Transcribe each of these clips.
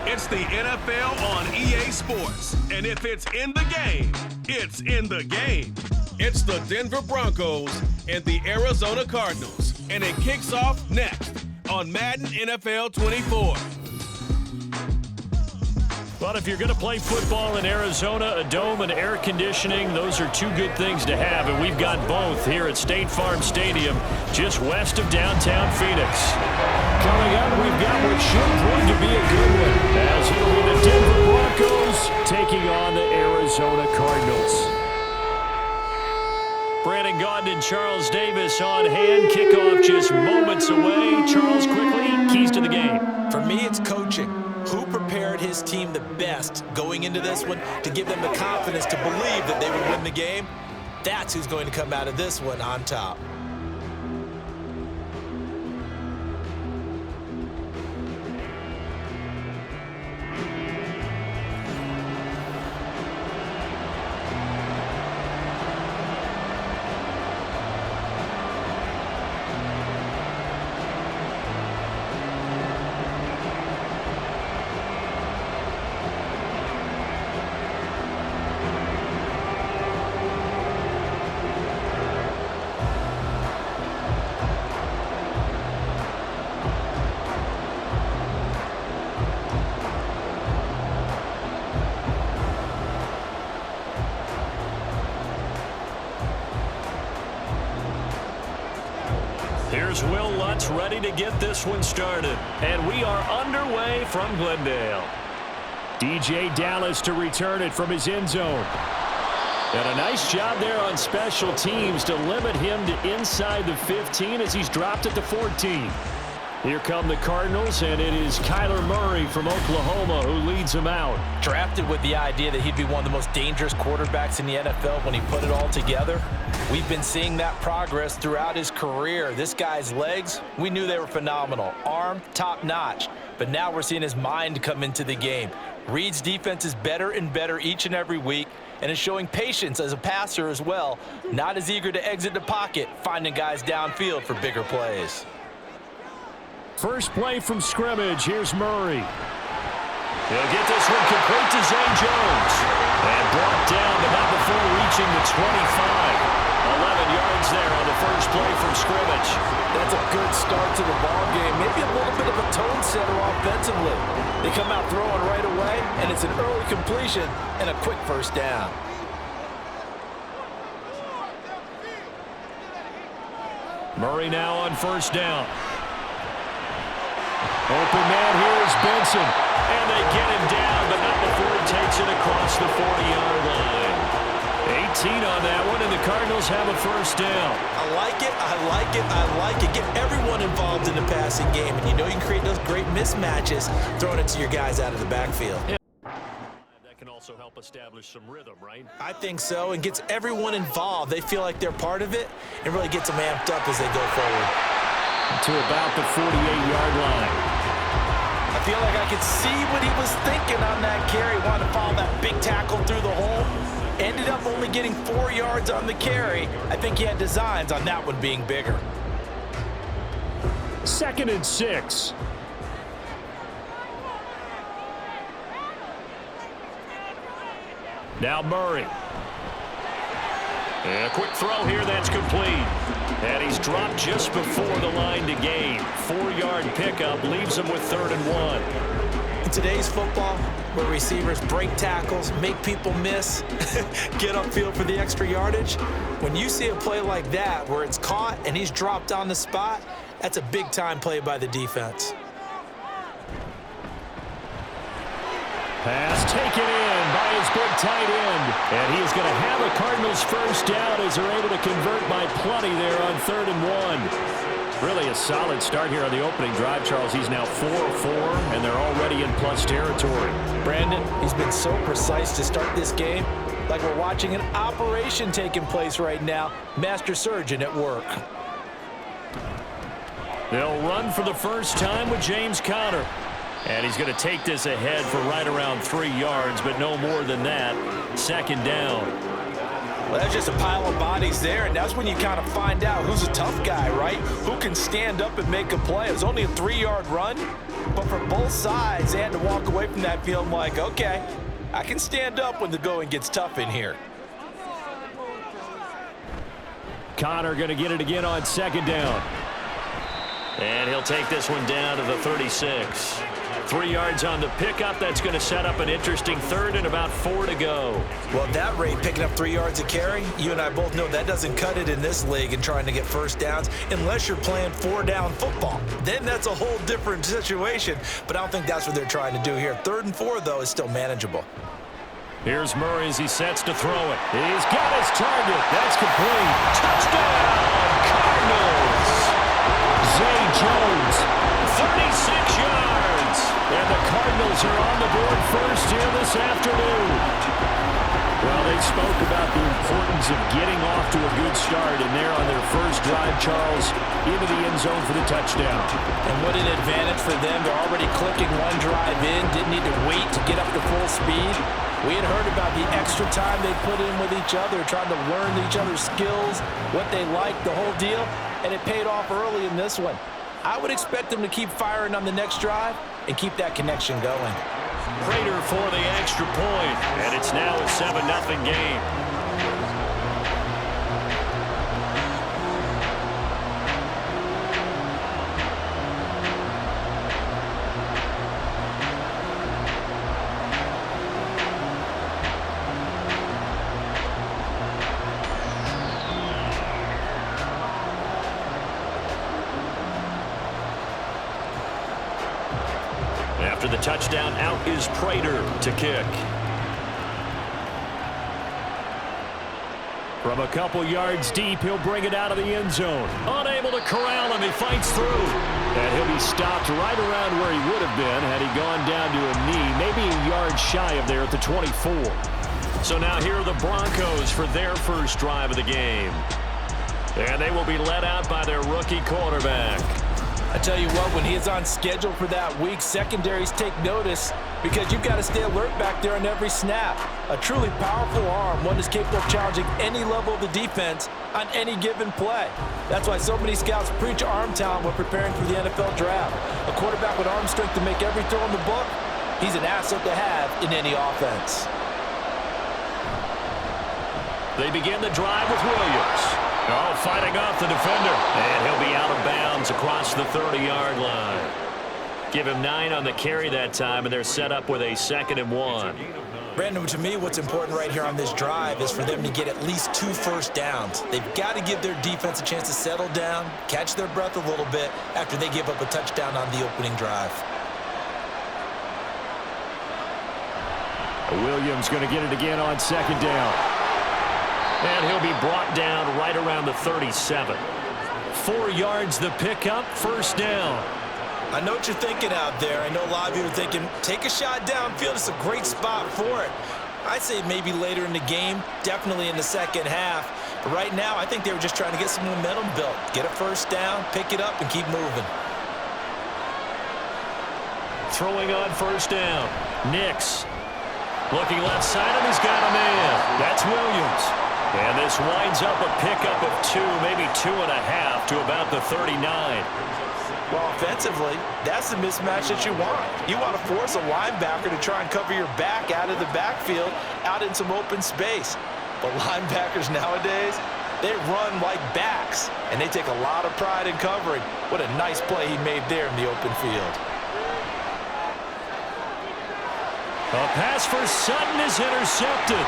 It's the NFL on EA Sports, and if it's in the game, it's in the game. It's the Denver Broncos and the Arizona Cardinals, and it kicks off next on Madden NFL 24. But if you're going to play football in Arizona, a dome and air conditioning, those are two good things to have, and we've got both here at State Farm Stadium, just west of downtown Phoenix. Coming up, we've got what should prove to be a good one, as it'll be the Denver Broncos taking on the Arizona Cardinals. Brandon Gaudin and Charles Davis on hand. Kickoff just moments away. Charles, quickly, keys to the game. For me, it's coaching. Who prepared his team the best going into this one to give them the confidence to believe that they would win the game? That's who's going to come out of this one on top. Here's Will Lutz ready to get this one started. And we are underway from Glendale. DJ Dallas to return it from his end zone. And a nice job there on special teams to limit him to inside the 15 as he's dropped it to 14. Here come the Cardinals, and it is Kyler Murray from Oklahoma who leads them out. Drafted with the idea that he'd be one of the most dangerous quarterbacks in the NFL when he put it all together. We've been seeing that progress throughout his career. This guy's legs, we knew they were phenomenal. Arm, top-notch. But now we're seeing his mind come into the game. Reed's defense is better and better each and every week, and is showing patience as a passer as well. Not as eager to exit the pocket, finding guys downfield for bigger plays. First play from scrimmage. Here's Murray. He'll get this one complete to Zay Jones. And brought down, but not before reaching the 25. 11 yards there on the first play from scrimmage. That's a good start to the ball game. Maybe a little bit of a tone setter offensively. They come out throwing right away, and it's an early completion and a quick first down. Murray now on first down. Open man here is Benson. And they get him down, but not before he takes it across the 40-yard line. 18 on that one, and the Cardinals have a first down. I like it, I like it, I like it. Get everyone involved in the passing game, and you know you can create those great mismatches throwing it to your guys out of the backfield. Yeah. That can also help establish some rhythm, right? I think so, and gets everyone involved. They feel like they're part of it, and really gets them amped up as they go forward. To about the 48-yard line. I feel like I could see what he was thinking on that carry. Wanted to follow that big tackle through the hole. Ended up only getting 4 yards on the carry. I think he had designs on that one being bigger. 2nd and 6. Now Murray. And a quick throw here that's complete. And he's dropped just before the line to gain. 4-yard pickup leaves him with 3rd and 1. In today's football, where receivers break tackles, make people miss, get upfield for the extra yardage, when you see a play like that where it's caught and he's dropped on the spot, that's a big-time play by the defense. Pass taken in by his big tight end. And he is going to have a Cardinals first down as they're able to convert by plenty there on 3rd and 1. Really a solid start here on the opening drive, Charles. He's now 4 of 4, and they're already in plus territory. Brandon, he's been so precise to start this game, like we're watching an operation taking place right now. Master surgeon at work. They'll run for the first time with James Conner. And he's going to take this ahead for right around 3 yards, but no more than that. 2nd down. Well, that's just a pile of bodies there, and that's when you kind of find out who's a tough guy, right? Who can stand up and make a play. It was only a 3-yard run, but for both sides, they had to walk away from that feeling like, okay, I can stand up when the going gets tough in here. Connor going to get it again on second down. And he'll take this one down to the 36. 3 yards on the pickup. That's going to set up an interesting third and about 4 to go. Well, at that rate, picking up 3 yards a carry, you and I both know that doesn't cut it in this league and trying to get first downs unless you're playing 4-down football. Then that's a whole different situation, but I don't think that's what they're trying to do here. 3rd and 4, though, is still manageable. Here's Murray as he sets to throw it. He's got his target. That's complete. Touchdown, Cardinals. Zay Jones, 36 yards. And the Cardinals are on the board first here this afternoon. Well, they spoke about the importance of getting off to a good start, and they're on their first drive, Charles, into the end zone for the touchdown. And what an advantage for them. They're already clicking one drive in, didn't need to wait to get up to full speed. We had heard about the extra time they put in with each other, trying to learn each other's skills, what they liked, the whole deal, and it paid off early in this one. I would expect them to keep firing on the next drive and keep that connection going. Prater for the extra point, and it's now a 7-0 game. After the touchdown, out is Prater to kick. From a couple yards deep, he'll bring it out of the end zone. Unable to corral him, he fights through. And he'll be stopped right around where he would have been had he gone down to a knee, maybe a yard shy of there at the 24. So now here are the Broncos for their first drive of the game. And they will be led out by their rookie quarterback. I tell you what, when he is on schedule for that week, secondaries take notice because you've got to stay alert back there on every snap. A truly powerful arm, one is capable of challenging any level of the defense on any given play. That's why so many scouts preach arm talent when preparing for the NFL draft. A quarterback with arm strength to make every throw in the book, he's an asset to have in any offense. They begin the drive with Williams. Oh, fighting off the defender. And he'll be out of bounds across the 30-yard line. Give him 9 on the carry that time, and they're set up with a 2nd and 1. Brandon, to me, what's important right here on this drive is for them to get at least 2 first downs. They've got to give their defense a chance to settle down, catch their breath a little bit after they give up a touchdown on the opening drive. Williams going to get it again on 2nd down. And he'll be brought down right around the 37. 4 yards the pickup, first down. I know what you're thinking out there. I know a lot of you are thinking, take a shot downfield. It's a great spot for it. I'd say maybe later in the game, definitely in the second half. But right now, I think they were just trying to get some momentum built. Get a first down, pick it up, and keep moving. Throwing on first down. Nix. Looking left side, and he's got a man. That's Williams. And this winds up a pickup of 2, maybe 2.5 to about the 39. Well, offensively, that's the mismatch that you want. You want to force a linebacker to try and cover your back out of the backfield, out in some open space. But linebackers nowadays, they run like backs, and they take a lot of pride in covering. What a nice play he made there in the open field. A pass for Sutton is intercepted.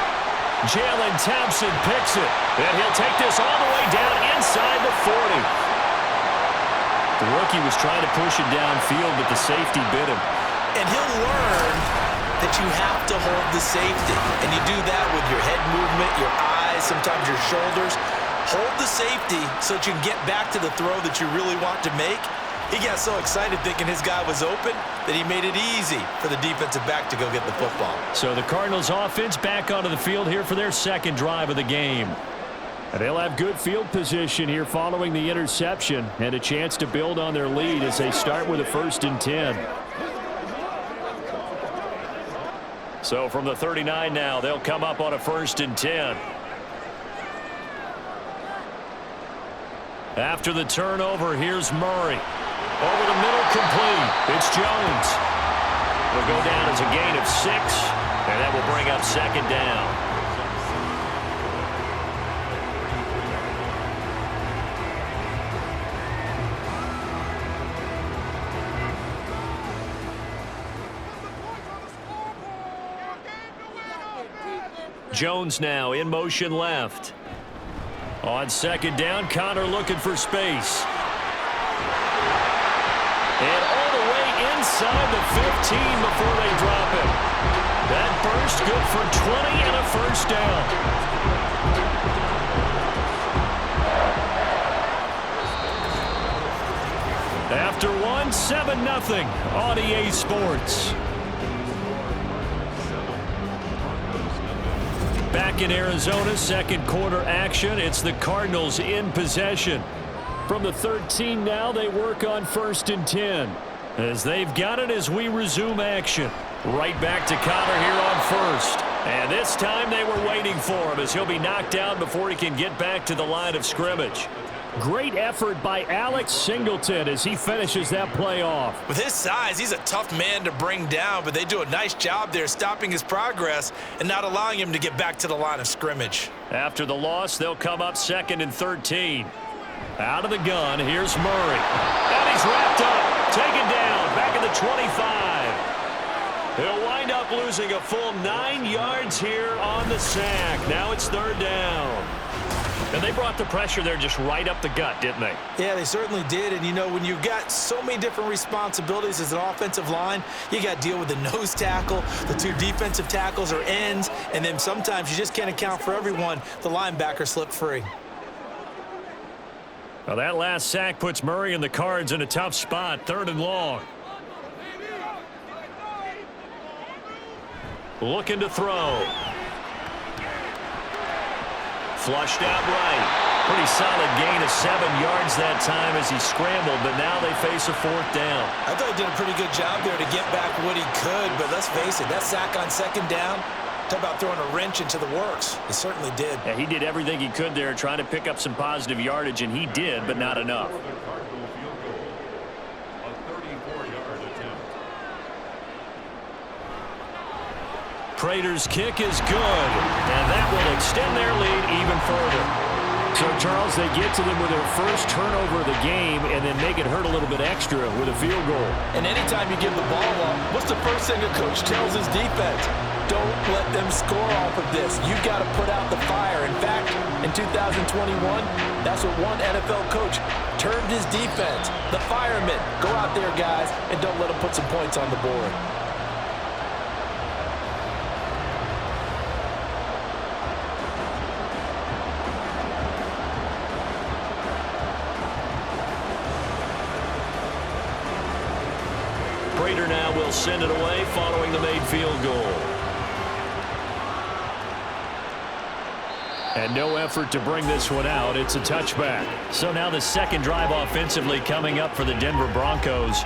Jalen Thompson picks it, and he'll take this all the way down inside the 40. The rookie was trying to push it downfield, but the safety bit him. And he'll learn that you have to hold the safety. And you do that with your head movement, your eyes, sometimes your shoulders. Hold the safety so that you can get back to the throw that you really want to make. He got so excited thinking his guy was open that he made it easy for the defensive back to go get the football. So the Cardinals offense back onto the field here for their second drive of the game. And they'll have good field position here following the interception and a chance to build on their lead as they start with a 1st and 10. So from the 39 now, they'll come up on a 1st and 10. After the turnover, here's Murray. Over the middle, complete. It's Jones. It'll go down as a gain of 6, and that will bring up second down. Jones now in motion left. On second down, Connor looking for space. And all the way inside the 15 before they drop him. That burst good for 20 and a first down. After one, 7-0 on EA Sports. Back in Arizona, second quarter action. It's the Cardinals in possession. From the 13 now, they work on 1st and 10. As they've got it as we resume action. Right back to Connor here on 1st. And this time they were waiting for him as he'll be knocked down before he can get back to the line of scrimmage. Great effort by Alex Singleton as he finishes that play off. With his size, he's a tough man to bring down, but they do a nice job there stopping his progress and not allowing him to get back to the line of scrimmage. After the loss, they'll come up 2nd and 13. Out of the gun, here's Murray. And he's wrapped up, taken down, back at the 25. He'll wind up losing a full 9 yards here on the sack. Now it's 3rd down. And they brought the pressure there just right up the gut, didn't they? Yeah, they certainly did. And, you know, when you've got so many different responsibilities as an offensive line, you got to deal with the nose tackle, the 2 defensive tackles or ends, and then sometimes you just can't account for everyone. The linebacker slipped free. Well, that last sack puts Murray and the Cards in a tough spot, 3rd and long. Looking to throw. Flushed out right. Pretty solid gain of 7 yards that time as he scrambled, but now they face a 4th down. I thought he did a pretty good job there to get back what he could, but let's face it, that sack on 2nd down, talk about throwing a wrench into the works. He certainly did. Yeah, he did everything he could there trying to pick up some positive yardage, and he did, but not enough. Prater's kick is good, and that will extend their lead even further. So, Charles, they get to them with their first turnover of the game and then make it hurt a little bit extra with a field goal. And anytime you give the ball up, what's the first thing a coach tells his defense? Don't let them score off of this. You've got to put out the fire. In fact, in 2021, that's what one NFL coach termed his defense. The firemen. Go out there, guys, and don't let them put some points on the board. Prater now will send it away following the made field goal. And no effort to bring this one out. It's a touchback. So now the second drive offensively coming up for the Denver Broncos.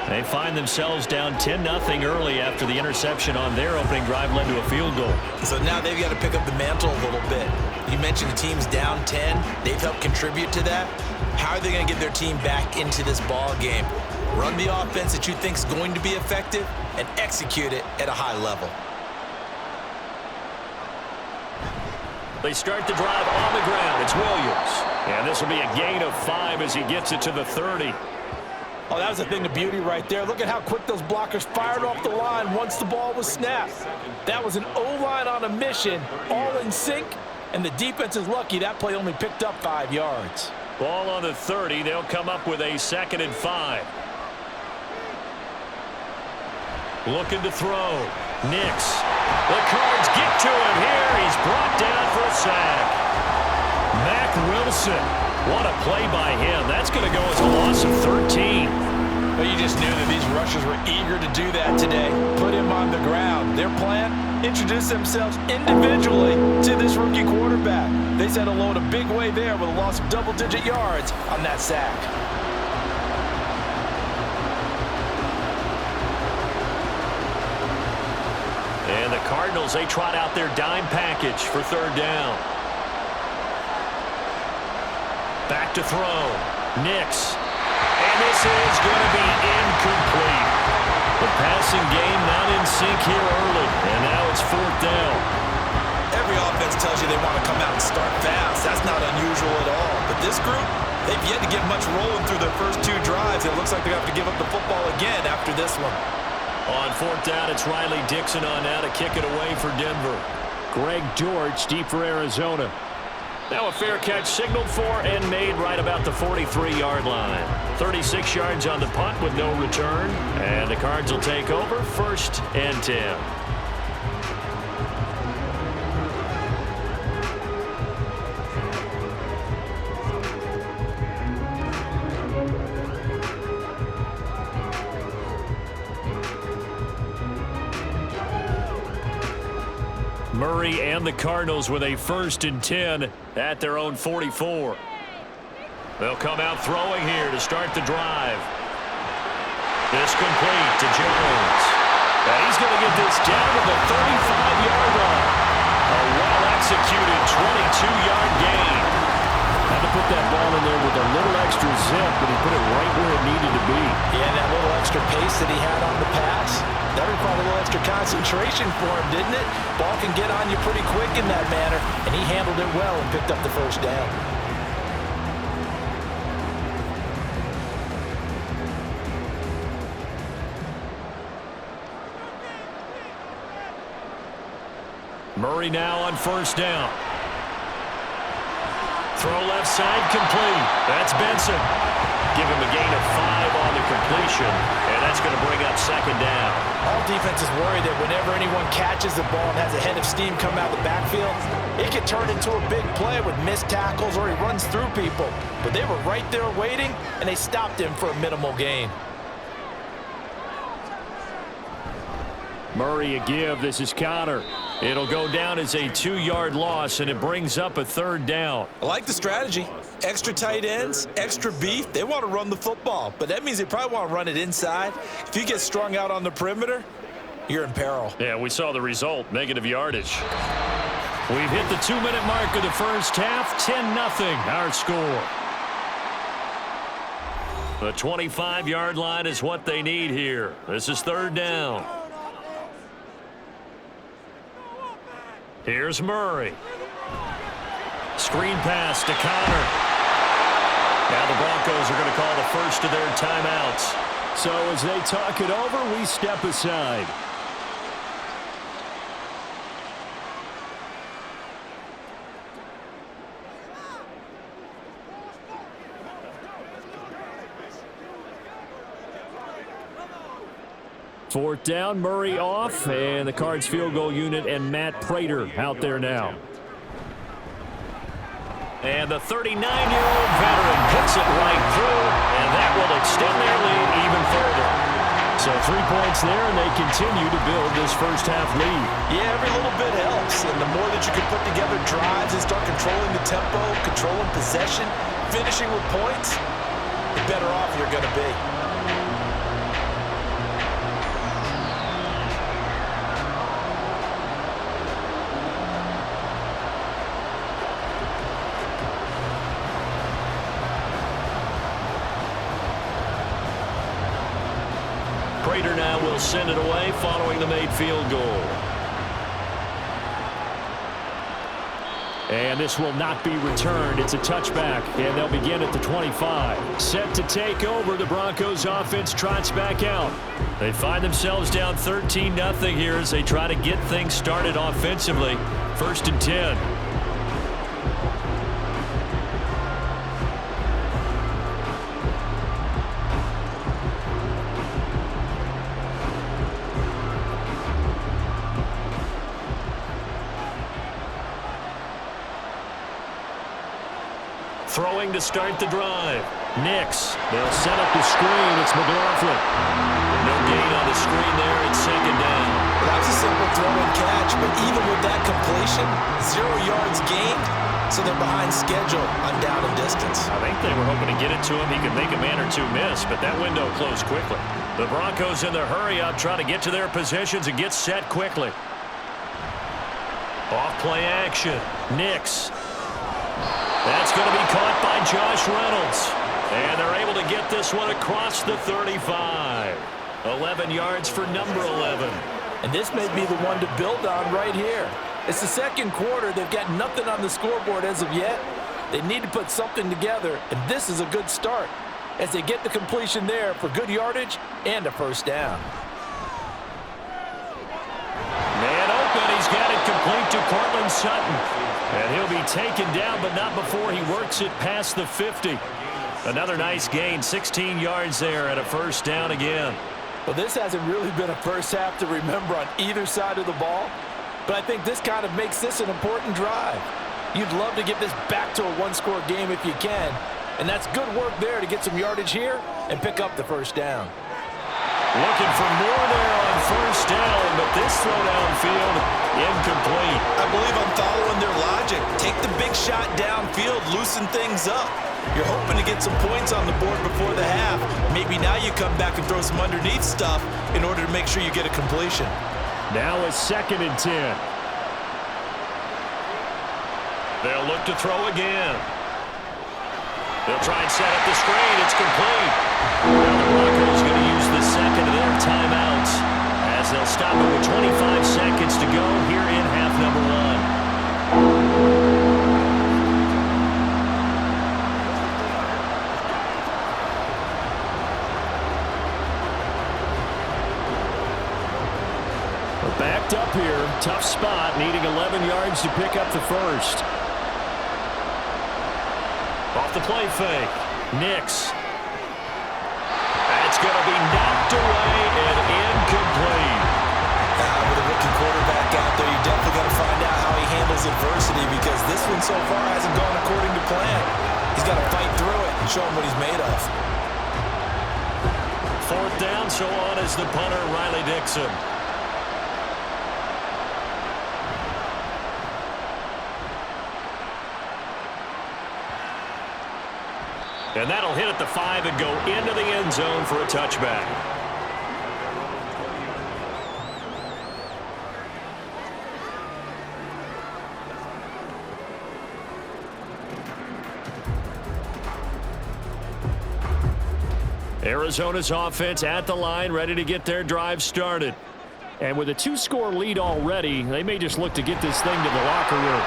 They find themselves down 10-0 early after the interception on their opening drive led to a field goal. So now they've got to pick up the mantle a little bit. You mentioned the team's down 10. They've helped contribute to that. How are they going to get their team back into this ball game? Run the offense that you think is going to be effective and execute it at a high level. They start the drive on the ground. It's Williams. And this will be a gain of 5 as he gets it to the 30. Oh, that was a thing of beauty right there. Look at how quick those blockers fired off the line once the ball was snapped. That was an O-line on a mission, all in sync, and the defense is lucky that play only picked up 5 yards. Ball on the 30. They'll come up with a 2nd and 5. Looking to throw. Nix. The Cards get to him here. He's brought down for a sack. Mack Wilson. What a play by him. That's going to go as a loss of 13. But you just knew that these rushers were eager to do that today. Put him on the ground. Their plan? Introduce themselves individually to this rookie quarterback. They said hello in a big way there with a loss of double-digit yards on that sack. And the Cardinals, they trot out their dime package for 3rd down. Back to throw. Nix. And this is going to be incomplete. The passing game not in sync here early. And now it's 4th down. Every offense tells you they want to come out and start fast. That's not unusual at all. But this group, they've yet to get much rolling through their first 2 drives. It looks like they have to give up the football again after this one. On 4th down, it's Riley Dixon on now to kick it away for Denver. Greg George deep for Arizona. Now a fair catch signaled for and made right about the 43-yard line. 36 yards on the punt with no return. And the Cards will take over 1st and 10. Murray and the Cardinals with a 1st and 10 at their own 44. They'll come out throwing here to start the drive. This complete to Jones. And he's going to get this down to the 35-yard line. A well-executed 22-yard gain. Had to put that ball in there with a little extra zip, but he put it right where it needed to be. Yeah, and that little extra pace that he had on the pass, that required a little extra concentration for him, didn't it? Ball can get on you pretty quick in that manner, and he handled it well and picked up the 1st down. Murray now on 1st down. Throw left side complete. That's Benson. Give him a gain of 5 on the completion, and that's going to bring up 2nd down. All defenses worry that whenever anyone catches the ball and has a head of steam come out of the backfield, it can turn into a big play with missed tackles or he runs through people. But they were right there waiting, and they stopped him for a minimal gain. Murray a give. This is Connor. It'll go down as a 2-yard loss, and it brings up a 3rd down. I like the strategy. Extra tight ends, extra beef. They want to run the football, but that means they probably want to run it inside. If you get strung out on the perimeter, you're in peril. Yeah, we saw the result, negative yardage. We've hit the 2-minute mark of the first half, 10-0 our score. The 25-yard line is what they need here. This is 3rd down. Here's Murray. Screen pass to Connor. Now the Broncos are going to call the first of their timeouts. So as they talk it over, we step aside. Fourth down, Murray off, and the Cards field goal unit and Matt Prater out there now. And the 39-year-old veteran hits it right through, and that will extend their lead even further. So 3 points there, and they continue to build this first half lead. Yeah, every little bit helps, and the more that you can put together drives and start controlling the tempo, controlling possession, finishing with points, the better off you're going to be. Prater now will send it away following the made field goal. And this will not be returned. It's a touchback, and they'll begin at the 25. Set to take over, the Broncos offense trots back out. They find themselves down 13-0 here as they try to get things started offensively. 1st and 10. Throwing to start the drive. Nix. They'll set up the screen. It's McLaughlin. No gain on the screen there. It's 2nd down. Well, that was a simple throw and catch, but even with that completion, 0 yards gained, so they're behind schedule on down and distance. I think they were hoping to get it to him. He could make a man or two miss, but that window closed quickly. The Broncos in the hurry-up trying to get to their positions and get set quickly. Off play action. Nix. That's going to be caught by Josh Reynolds. And they're able to get this one across the 35. 11 yards for number 11. And this may be the one to build on right here. It's the second quarter. They've got nothing on the scoreboard as of yet. They need to put something together, and this is a good start as they get the completion there for good yardage and a first down. Man open. He's got it complete to Cortland Sutton. And he'll be taken down, but not before he works it past the 50. Another nice gain, 16 yards there and a first down again. Well, this hasn't really been a first half to remember on either side of the ball, but I think this kind of makes this an important drive. You'd love to get this back to a one-score game if you can, and that's good work there to get some yardage here and pick up the first down. Looking for more there on first down, but this throw downfield, incomplete. I believe I'm following their logic. Take the big shot downfield, loosen things up. You're hoping to get some points on the board before the half. Maybe now you come back and throw some underneath stuff in order to make sure you get a completion. Now a 2nd and 10. They'll look to throw again. They'll try and set up the screen. It's complete. Now the Broncos going to use the second of their timeouts as they'll stop it with 25 seconds to go here in half number 1. Backed up here, tough spot, needing 11 yards to pick up the first. Off the play fake, Nix. That's going to be knocked away and incomplete. With a rookie quarterback out there, you definitely got to find out how he handles adversity because this one so far hasn't gone according to plan. He's got to fight through it and show him what he's made of. 4th down, so on is the punter, Riley Dixon. And that'll hit at the 5 and go into the end zone for a touchback. Arizona's offense at the line, ready to get their drive started. And with a 2-score lead already, they may just look to get this thing to the locker room.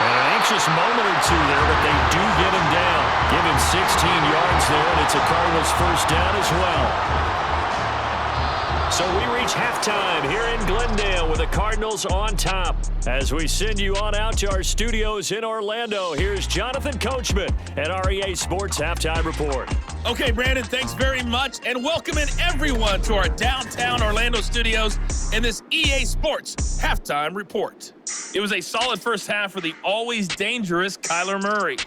And an anxious moment or two there, but they do get him down. Give him 16 yards there, and it's a Cardinals first down as well. So we reach halftime here in Glendale with the Cardinals on top. As we send you on out to our studios in Orlando, here's Jonathan Coachman at our EA Sports Halftime Report. Okay, Brandon, thanks very much, and welcoming everyone to our downtown Orlando studios in this EA Sports Halftime Report. It was a solid first half for the always dangerous Kyler Murray.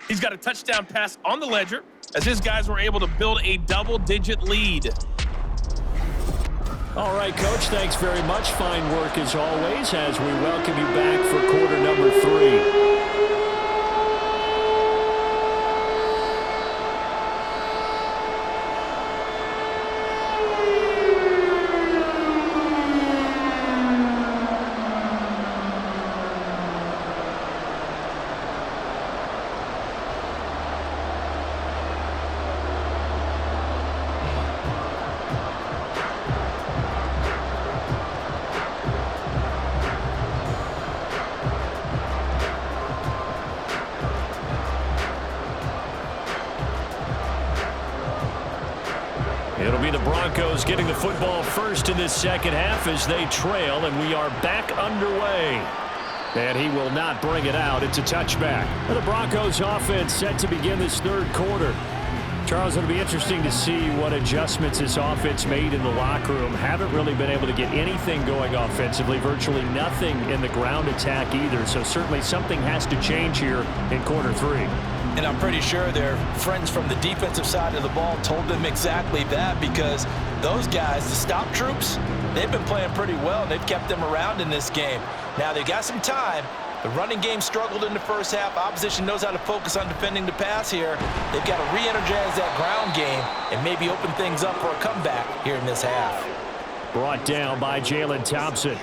He's got a touchdown pass on the ledger as his guys were able to build a double-digit lead. All right, Coach, thanks very much. Fine work as always as we welcome you back for quarter number 3. It'll be the Broncos getting the football first in this second half as they trail, and we are back underway. And he will not bring it out. It's a touchback. And the Broncos offense set to begin this third quarter. Charles, it'll be interesting to see what adjustments this offense made in the locker room. Haven't really been able to get anything going offensively, virtually nothing in the ground attack either. So certainly something has to change here in quarter 3. And I'm pretty sure their friends from the defensive side of the ball told them exactly that, because those guys, the stop troops, they've been playing pretty well. They've kept them around in this game. Now they've got some time. The running game struggled in the first half. Opposition knows how to focus on defending the pass here. They've got to re-energize that ground game and maybe open things up for a comeback here in this half. Brought down by Jalen Thompson.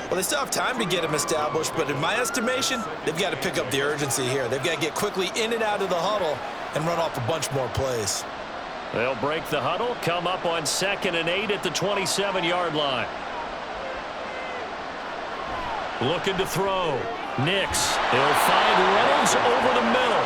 Well, they still have time to get him established, but in my estimation, they've got to pick up the urgency here. They've got to get quickly in and out of the huddle and run off a bunch more plays. They'll break the huddle, come up on 2nd and 8 at the 27-yard line. Looking to throw. Nix. He'll find Reynolds over the middle.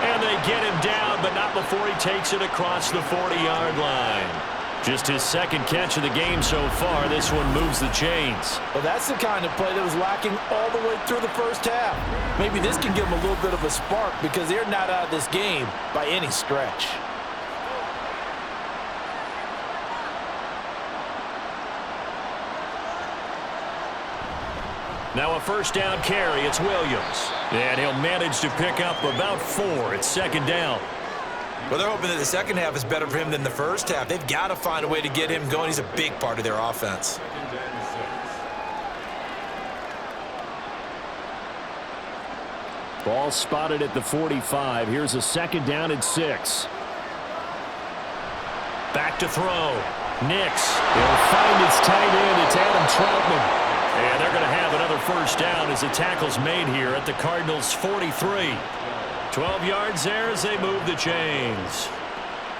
And they get him down, but not before he takes it across the 40-yard line. Just his 2nd catch of the game so far. This one moves the chains. Well, that's the kind of play that was lacking all the way through the first half. Maybe this can give them a little bit of a spark because they're not out of this game by any stretch. Now a first down carry. It's Williams. And he'll manage to pick up about 4. It's 2nd down. Well, they're hoping that the second half is better for him than the first half. They've got to find a way to get him going. He's a big part of their offense. Ball spotted at the 45. Here's a 2nd down and 6. Back to throw. Nix. He'll find his tight end. It's Adam Troutman. And they're going to have another first down as the tackle's made here at the Cardinals' 43. 12 yards there as they move the chains.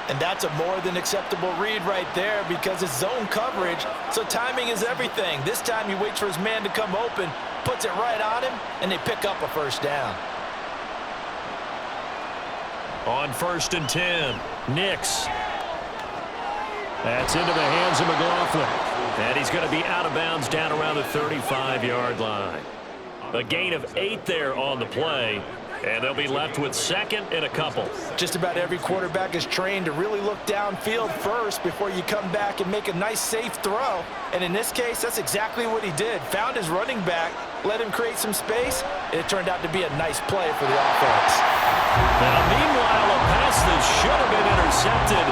And that's a more than acceptable read right there because it's zone coverage, so timing is everything. This time he waits for his man to come open, puts it right on him, and they pick up a first down. On 1st and 10, Nix. That's into the hands of McLaughlin. And he's going to be out of bounds down around the 35-yard line. A gain of 8 there on the play. And they'll be left with 2nd and a couple. Just about every quarterback is trained to really look downfield first before you come back and make a nice, safe throw. And in this case, that's exactly what he did. Found his running back, let him create some space, and it turned out to be a nice play for the offense. Now, meanwhile, a pass that should have been intercepted,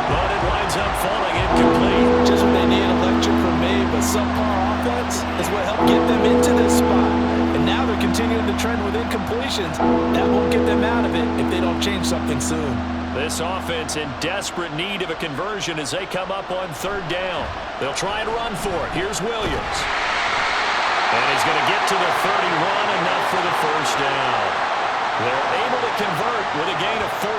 but it winds up falling incomplete. Just what they need, electric from me, but subpar offense is what helped get them into this spot. And now they're continuing to trend with incompletions. That won't get them out of it if they don't change something soon. This offense in desperate need of a conversion as they come up on 3rd down. They'll try and run for it. Here's Williams. And he's going to get to the 31, enough for the first down. They're able to convert with a gain of 4.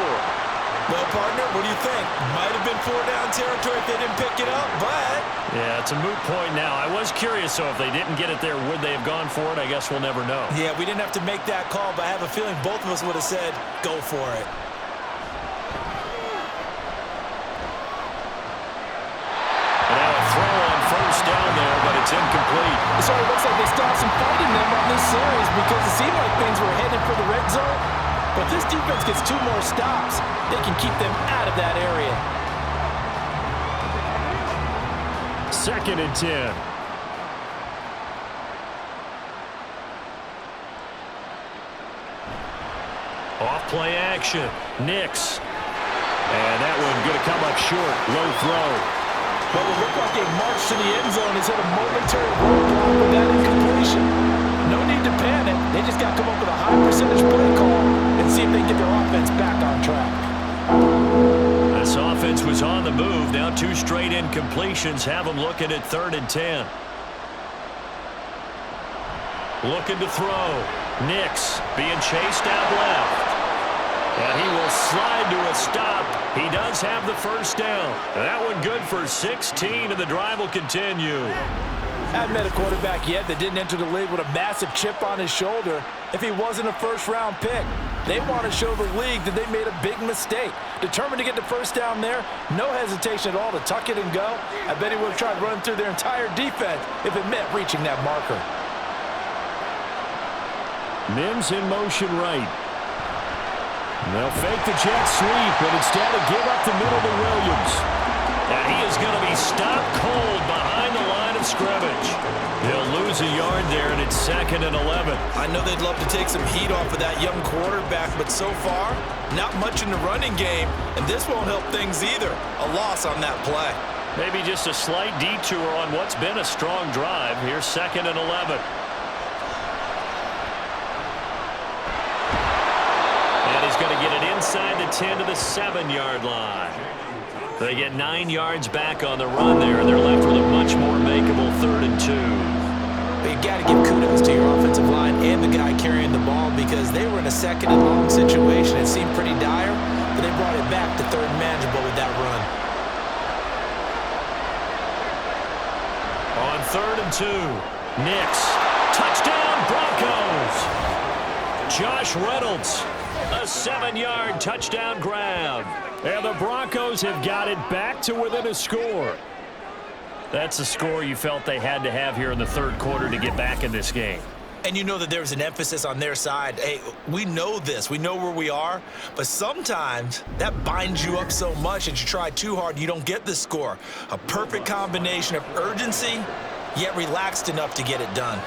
Well, partner, what do you think? Might have been 4-down territory if they didn't pick it up, but... Yeah, it's a moot point now. I was curious, so if they didn't get it there, would they have gone for it? I guess we'll never know. Yeah, we didn't have to make that call, but I have a feeling both of us would have said, go for it. And now a throw on 1st down there, but it's incomplete. So it looks like they stopped some fighting them on this series because it seemed like things were headed for the red zone. But this defense gets 2 more stops. They can keep them out of that area. 2nd and 10. Off play action. Nix. And that one going to come up short. Low throw. But it looked like a march to the end zone has hit a momentary roadblock with that incompletion. No need to panic. They just got to come up with a high percentage play call and see if they can get their offense back on track. This offense was on the move. Now 2 straight incompletions have them looking at 3rd and 10. Looking to throw. Nix being chased out left. And he will slide to a stop. He does have the first down. That one good for 16, and the drive will continue. I haven't met a quarterback yet that didn't enter the league with a massive chip on his shoulder if he wasn't a first-round pick. They want to show the league that they made a big mistake. Determined to get the first down there, no hesitation at all to tuck it and go. I bet he would have tried running through their entire defense if it meant reaching that marker. Mims in motion right. They'll fake the jet sweep, but instead of give up the middle to Williams. And he is going to be stopped cold behind the line of scrimmage. He'll lose a yard there, and it's 2nd and 11. I know they'd love to take some heat off of that young quarterback, but so far, not much in the running game, and this won't help things either. A loss on that play. Maybe just a slight detour on what's been a strong drive. Here's 2nd and 11. And he's going to get it inside the 10 to the 7-yard line. They get 9 yards back on the run there, and they're left with a much more makeable 3rd and 2. But you got to give kudos to your offensive line and the guy carrying the ball because they were in a second and long situation. It seemed pretty dire, but they brought it back to third and manageable with that run. On 3rd and 2, Nix. Touchdown, Broncos. Josh Reynolds, a 7-yard touchdown grab. And the Broncos have got it back to within a score. That's a score you felt they had to have here in the third quarter to get back in this game. And you know that there's an emphasis on their side. Hey, we know this. We know where we are. But sometimes that binds you up so much that you try too hard, you don't get the score. A perfect combination of urgency, yet relaxed enough to get it done.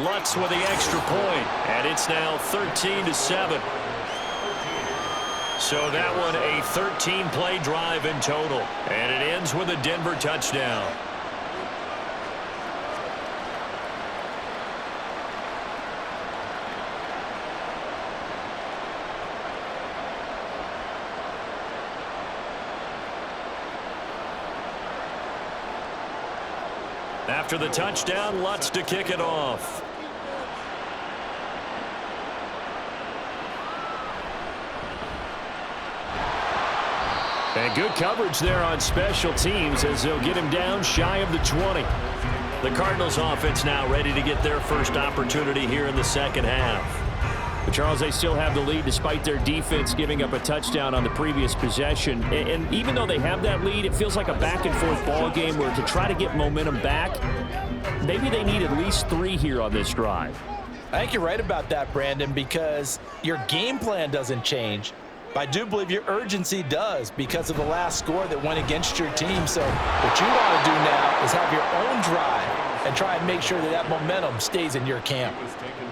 Lutz with the extra point, and it's now 13-7. So that one a 13-play drive in total, and it ends with a Denver touchdown. After the touchdown, Lutz to kick it off. And good coverage there on special teams as they'll get him down shy of the 20. The Cardinals offense now ready to get their first opportunity here in the second half. But Charles, they still have the lead despite their defense giving up a touchdown on the previous possession. And even though they have that lead, it feels like a back-and-forth ball game where to try to get momentum back, maybe they need at least 3 here on this drive. I think you're right about that, Brandon, because your game plan doesn't change. But I do believe your urgency does because of the last score that went against your team. So what you want to do now is have your own drive and try and make sure that that momentum stays in your camp.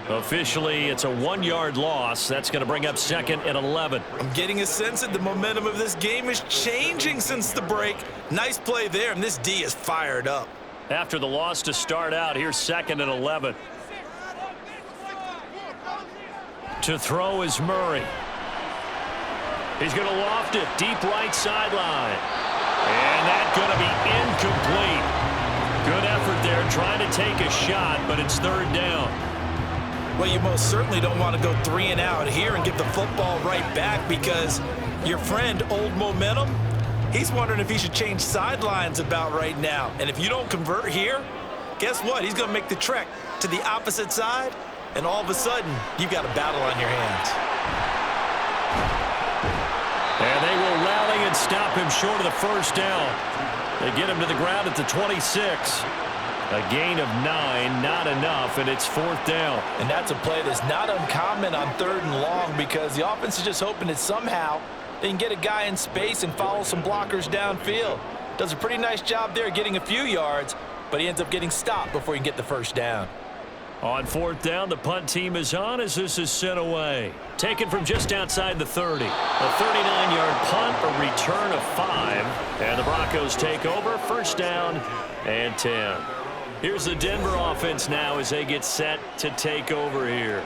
Officially, it's a 1-yard loss. That's going to bring up 2nd and 11. I'm getting a sense that the momentum of this game is changing since the break. Nice play there, and this D is fired up. After the loss to start out, here's 2nd and 11. To throw is Murray. He's going to loft it deep right sideline. And that's going to be incomplete. Good effort there trying to take a shot, but it's 3rd down. Well, you most certainly don't want to go 3 and out here and get the football right back because your friend, Old Momentum, he's wondering if he should change sidelines about right now. And if you don't convert here, guess what? He's going to make the trek to the opposite side, and all of a sudden, you've got a battle on your hands. And they will rally and stop him short of the 1st down. They get him to the ground at the 26. A gain of 9, not enough, and it's 4th down. And that's a play that's not uncommon on 3rd and long because the offense is just hoping that somehow they can get a guy in space and follow some blockers downfield. Does a pretty nice job there getting a few yards, but he ends up getting stopped before he can get the 1st down. On 4th down, the punt team is on as this is sent away. Taken from just outside the 30. A 39-yard punt, a return of 5. And the Broncos take over, 1st down and 10. Here's the Denver offense now as they get set to take over here.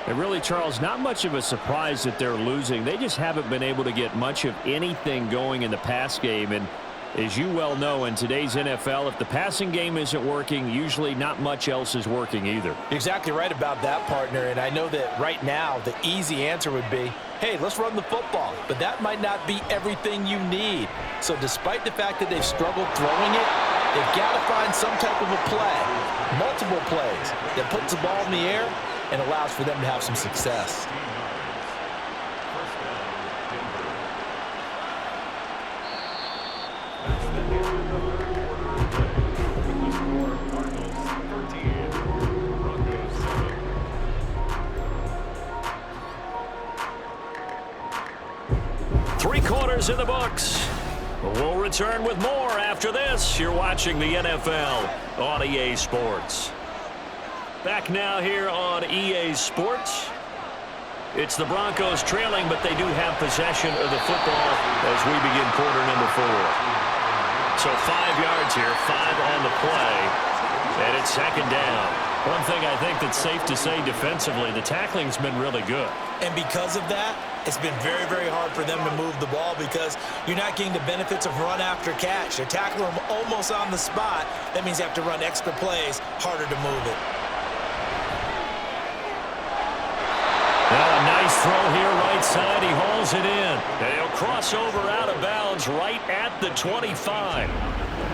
And really, Charles, not much of a surprise that they're losing. They just haven't been able to get much of anything going in the pass game. And as you well know, in today's NFL, if the passing game isn't working, usually not much else is working either. You're exactly right about that, partner. And I know that right now the easy answer would be, hey, let's run the football. But that might not be everything you need. So despite the fact that they've struggled throwing it, they've got to find some type of a play, multiple plays, that puts the ball in the air and allows for them to have some success. Three-quarters in the books. We'll return with more after this. You're watching the NFL on EA Sports. Back now here on EA Sports. It's the Broncos trailing, but they do have possession of the football as we begin quarter number 4. So 5 yards here, 5 on the play. And it's second down. One thing I think that's safe to say defensively, the tackling's been really good. And because of that, it's been very, very hard for them to move the ball because you're not getting the benefits of run after catch. They're tackling them almost on the spot. That means you have to run extra plays, harder to move it. Now a nice throw here right side. He hauls it in. And he'll cross over out of bounds right at the 25.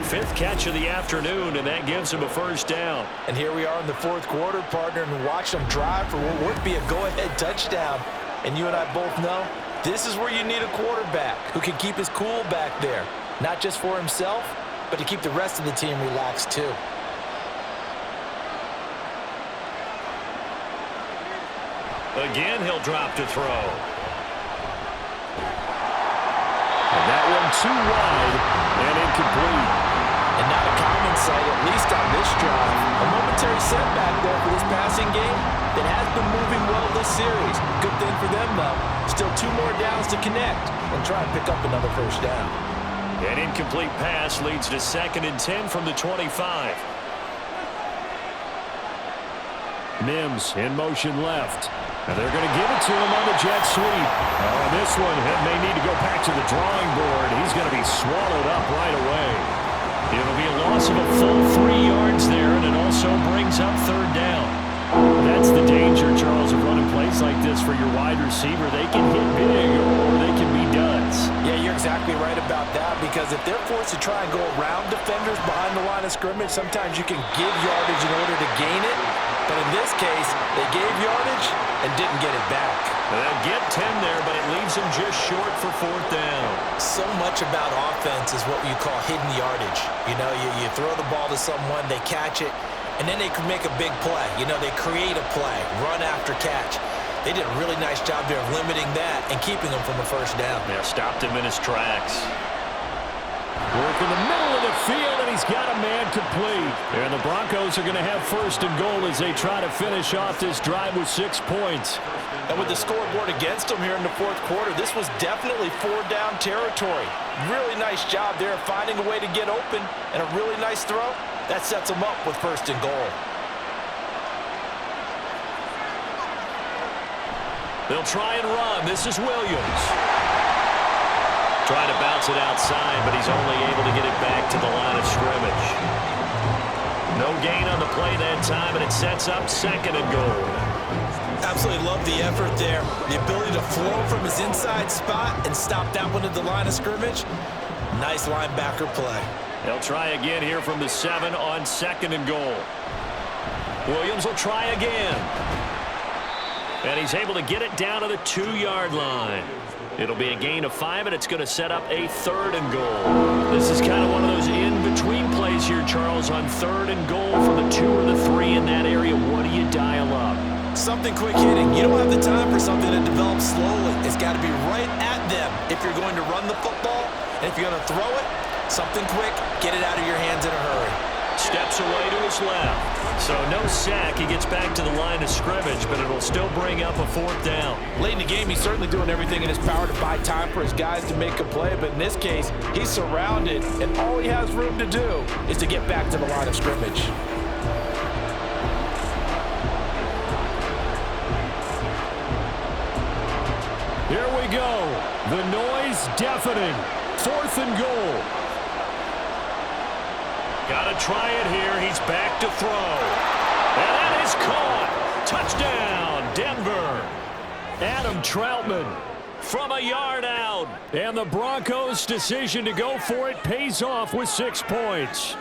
Fifth catch of the afternoon, and that gives him a first down. And here we are in the fourth quarter, partner, and watch them drive for what would be a go-ahead touchdown. And you and I both know this is where you need a quarterback who can keep his cool back there, not just for himself, but to keep the rest of the team relaxed too. Again, he'll drop to throw. And that one too wide and incomplete. And not a common sight, at least on this drive. A momentary setback there for this passing game that has been moving well this series. Good thing for them, though. Still 2 more downs to connect and try and pick up another first down. An incomplete pass leads to 2nd and 10 from the 25. Mims in motion left. And they're going to give it to him on the jet sweep. On this one, he may need to go back to the drawing board. He's going to be swallowed up right away. It'll be a loss of a full 3 yards there, and it also brings up 3rd down. That's the danger, Charles, of running plays like this for your wide receiver. They can hit big or they can be duds. Yeah, you're exactly right about that because if they're forced to try and go around defenders behind the line of scrimmage, sometimes you can give yardage in order to gain it. But in this case, they gave yardage and didn't get it back. They'll get 10 there, but it leaves them just short for 4th down. So much about offense is what you call hidden yardage. You know, you throw the ball to someone, they catch it, and then they can make a big play. You know, they create a play, run after catch. They did a really nice job there of limiting that and keeping them from a first down. Yeah, stopped him in his tracks. Work in the middle of the field, and he's got a man complete. And the Broncos are going to have 1st and goal as they try to finish off this drive with 6 points. And with the scoreboard against them here in the fourth quarter, this was definitely 4-down territory. Really nice job there finding a way to get open and a really nice throw. That sets them up with 1st and goal. They'll try and run. This is Williams. Trying to bounce it outside, but he's only able to get it back to the line of scrimmage. No gain on the play that time, and it sets up 2nd and goal. Absolutely love the effort there. The ability to flow from his inside spot and stop that one at the line of scrimmage. Nice linebacker play. They'll try again here from the 7 on 2nd and goal. Williams will try again. And he's able to get it down to the 2-yard line. It'll be a gain of 5, and it's going to set up a 3rd and goal. This is kind of one of those in-between plays here, Charles, on 3rd and goal from the 2 or the 3 in that area. What do you dial up? Something quick hitting. You don't have the time for something that develops slowly. It's got to be right at them if you're going to run the football. And if you're going to throw it, something quick, get it out of your hands in a hurry. Steps away to his left. So no sack. He gets back to the line of scrimmage, but it'll still bring up a 4th down. Late in the game, he's certainly doing everything in his power to buy time for his guys to make a play. But in this case, he's surrounded, and all he has room to do is to get back to the line of scrimmage. Here we go. The noise deafening. 4th and goal. Got to try it here. He's back to throw. And that is caught. Touchdown, Denver. Adam Troutman from a yard out. And the Broncos' decision to go for it pays off with 6 points.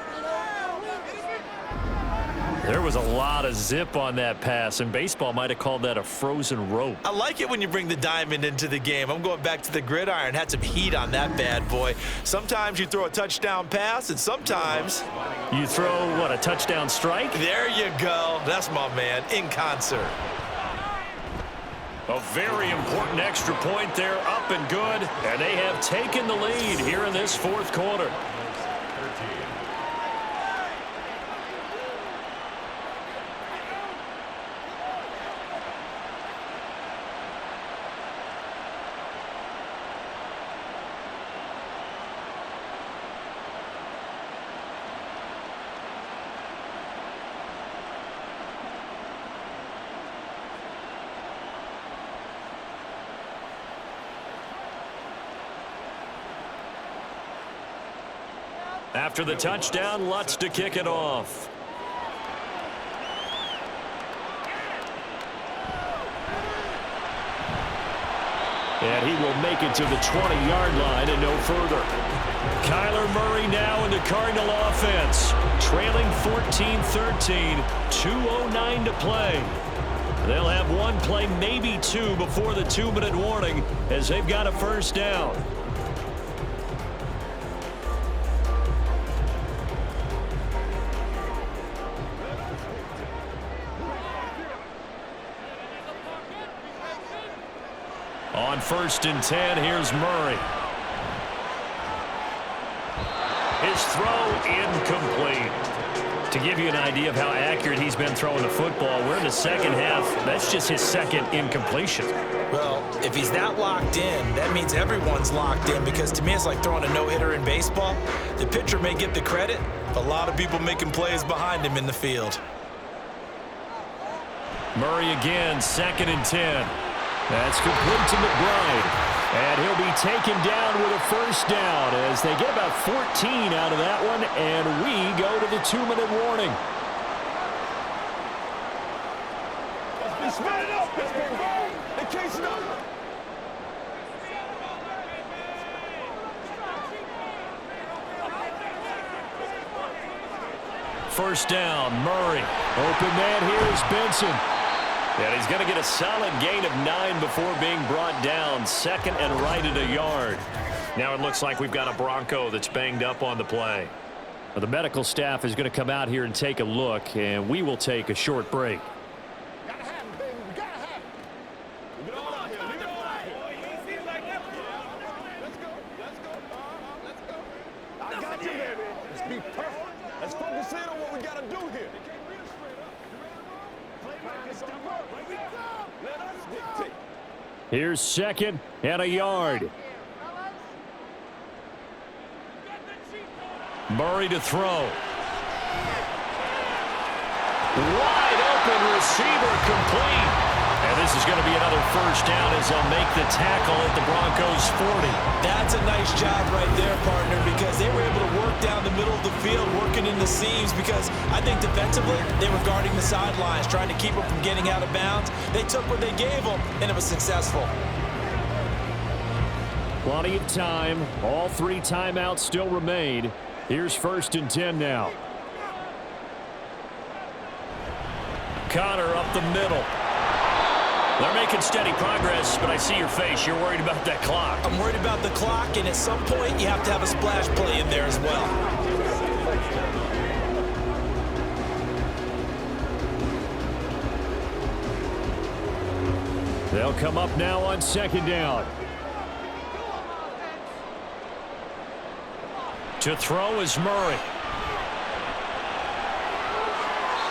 There was a lot of zip on that pass, and baseball might have called that a frozen rope. I like it when you bring the diamond into the game. I'm going back to the gridiron. Had some heat on that bad boy. Sometimes you throw a touchdown pass, and sometimes you throw, what, a touchdown strike? There you go. That's my man, in concert. A very important extra point there, up and good. And they have taken the lead here in this fourth quarter. After the touchdown, Lutz to kick it off. And he will make it to the 20-yard line and no further. Kyler Murray now in the Cardinal offense. Trailing 14-13, 2:09 to play. They'll have one play, maybe two, before the 2-minute warning as they've got a first down. On 1st and 10, here's Murray. His throw incomplete. To give you an idea of how accurate he's been throwing the football, we're in the second half. That's just his second incompletion. Well, if he's not locked in, that means everyone's locked in, because to me it's like throwing a no-hitter in baseball. The pitcher may get the credit, but a lot of people making plays behind him in the field. Murray again, 2nd and 10. That's complete to McBride. And he'll be taken down with a first down as they get about 14 out of that one, and we go to the 2-minute warning. Spin it up, Pittsburgh. They can't stop. First down, Murray. Open man here is Benson. And he's going to get a solid gain of 9 before being brought down. 2nd and right at a yard. Now it looks like we've got a Bronco that's banged up on the play. Well, the medical staff is going to come out here and take a look, and we will take a short break. Gotta have it, baby. We gotta have it. Leave it all out here. Leave it all out here. Let's go. Let's go. Let's go. I got you, baby. Let's be perfect. Let's focus in on what we gotta do here. Let us dictate. Here's 2nd and a yard. Murray to throw. Wide open receiver, complete. And this is going to be another first down as they'll make the tackle at the Broncos 40. That's a nice job right there, partner, because they were able to work down the middle of the field, working in the seams, because I think defensively they were guarding the sidelines, trying to keep them from getting out of bounds. They took what they gave them, and it was successful. Plenty of time. All 3 timeouts still remain. Here's 1st and 10 now. Connor up the middle. They're making steady progress, but I see your face. You're worried about that clock. I'm worried about the clock, and at some point you have to have a splash play in there as well. They'll come up now on 2nd down. To throw is Murray.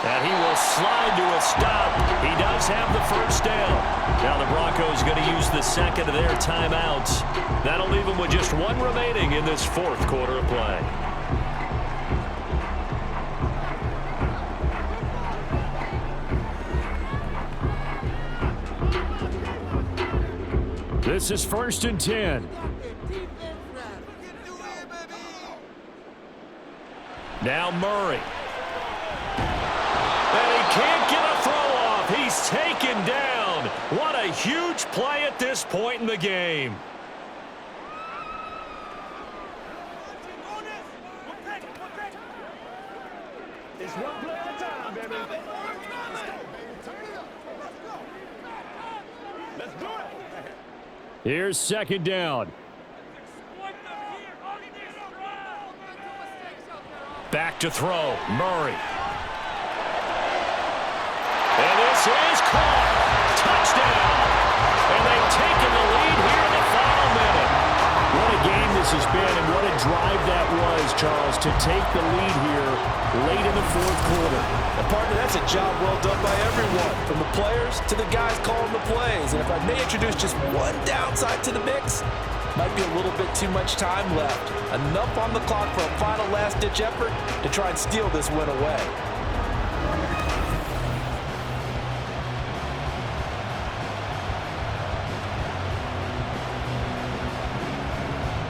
And he will slide to a stop. He does have the first down. Now the Broncos going to use the 2nd of their timeouts. That'll leave them with just 1 remaining in this 4th quarter of play. This is 1st and 10. Now Murray. And he can't get a throw off. He's taken down. What a huge play at this point in the game. It's one play at a time, baby. Let's do it. Here's 2nd down. Back to throw. Murray. And this is caught. Touchdown. And they've taken the lead here in the final minute. What a game this has been, and what a drive that was, Charles, to take the lead here late in the 4th quarter. And partner, that's a job well done by everyone, from the players to the guys calling the plays. And if I may introduce just one downside to the mix, might be a little bit too much time left. Enough on the clock for a final last-ditch effort to try and steal this win away.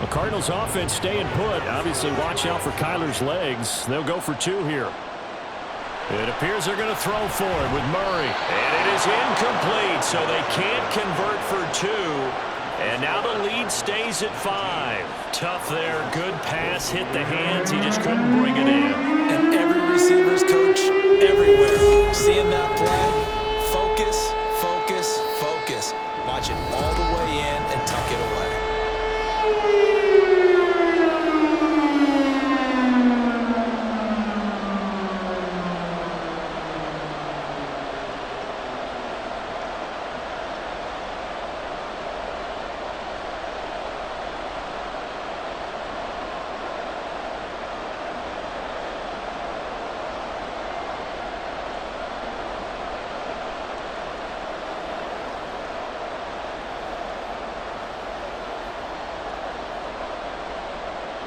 The Cardinals offense staying put. Obviously, watch out for Kyler's legs. They'll go for 2 here. It appears they're going to throw for it with Murray. And it is incomplete, so they can't convert for 2. And now the lead stays at 5. Tough there. Good pass. Hit the hands. He just couldn't bring it in. And every receiver's coach everywhere. Seeing that play, focus, focus, focus. Watch it all the way in and tuck it away.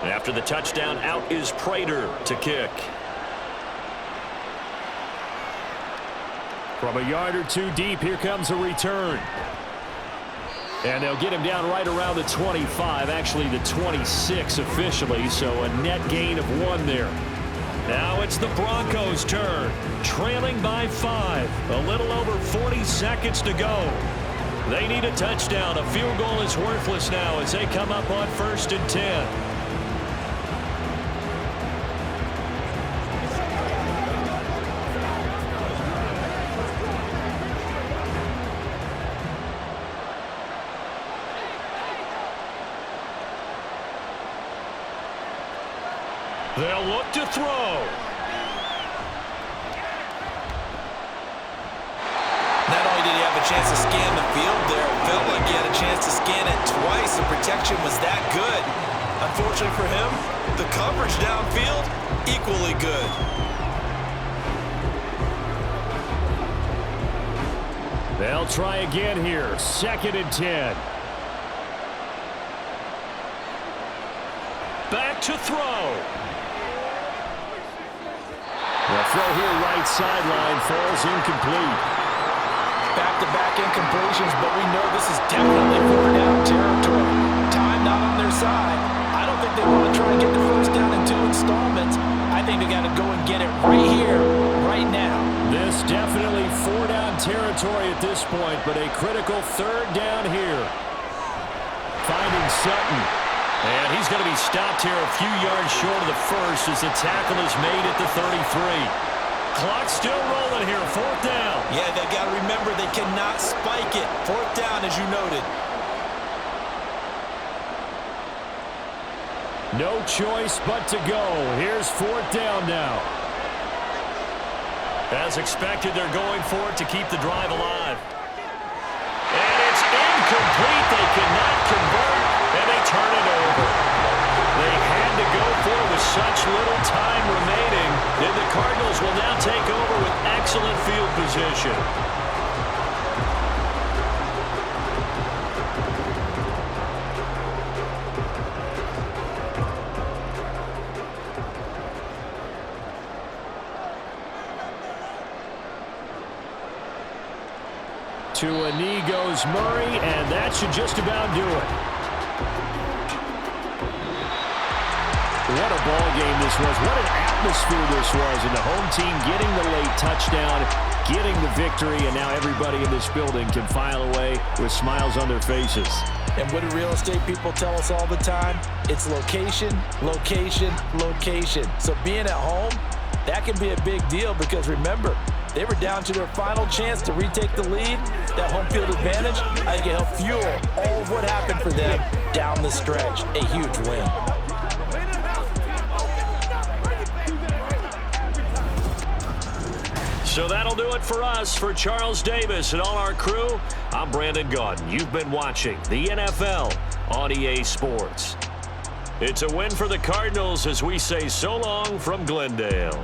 After the touchdown, out is Prater to kick. From a yard or 2 deep, here comes a return. And they'll get him down right around the 25, actually the 26 officially, so a net gain of 1 there. Now it's the Broncos' turn, trailing by 5. A little over 40 seconds to go. They need a touchdown. A field goal is worthless now as they come up on 1st and 10. They'll look to throw. Not only did he have a chance to scan the field there, it felt like he had a chance to scan it twice. The protection was that good. Unfortunately for him, the coverage downfield, equally good. They'll try again here. 2nd and 10. Back to throw. The throw here right sideline falls incomplete. Back-to-back incompletions, but we know this is definitely 4-down territory. Time not on their side. I don't think they want to try and get the first down in 2 installments. I think they got to go and get it right here, right now. This definitely 4-down territory at this point, but a critical 3rd down here. Finding Sutton. And he's going to be stopped here a few yards short of the first as the tackle is made at the 33. Clock still rolling here, 4th down. Yeah, they got to remember they cannot spike it. 4th down, as you noted. No choice but to go. Here's 4th down now. As expected, they're going for it to keep the drive alive. And it's incomplete. They cannot convert, and they turn it over. They had to go for it with such little time remaining. Then the Cardinals will now take over with excellent field position. To a knee goes Murray, and that should just about do it. What a ball game this was. What an atmosphere this was. And the home team getting the late touchdown, getting the victory, and now everybody in this building can file away with smiles on their faces. And what do real estate people tell us all the time? It's location, location, location. So being at home, that can be a big deal because remember, they were down to their final chance to retake the lead. That home field advantage, I think it helped fuel all of what happened for them down the stretch. A huge win. So that'll do it for us. For Charles Davis and all our crew, I'm Brandon Gaudin. You've been watching the NFL on EA Sports. It's a win for the Cardinals as we say so long from Glendale.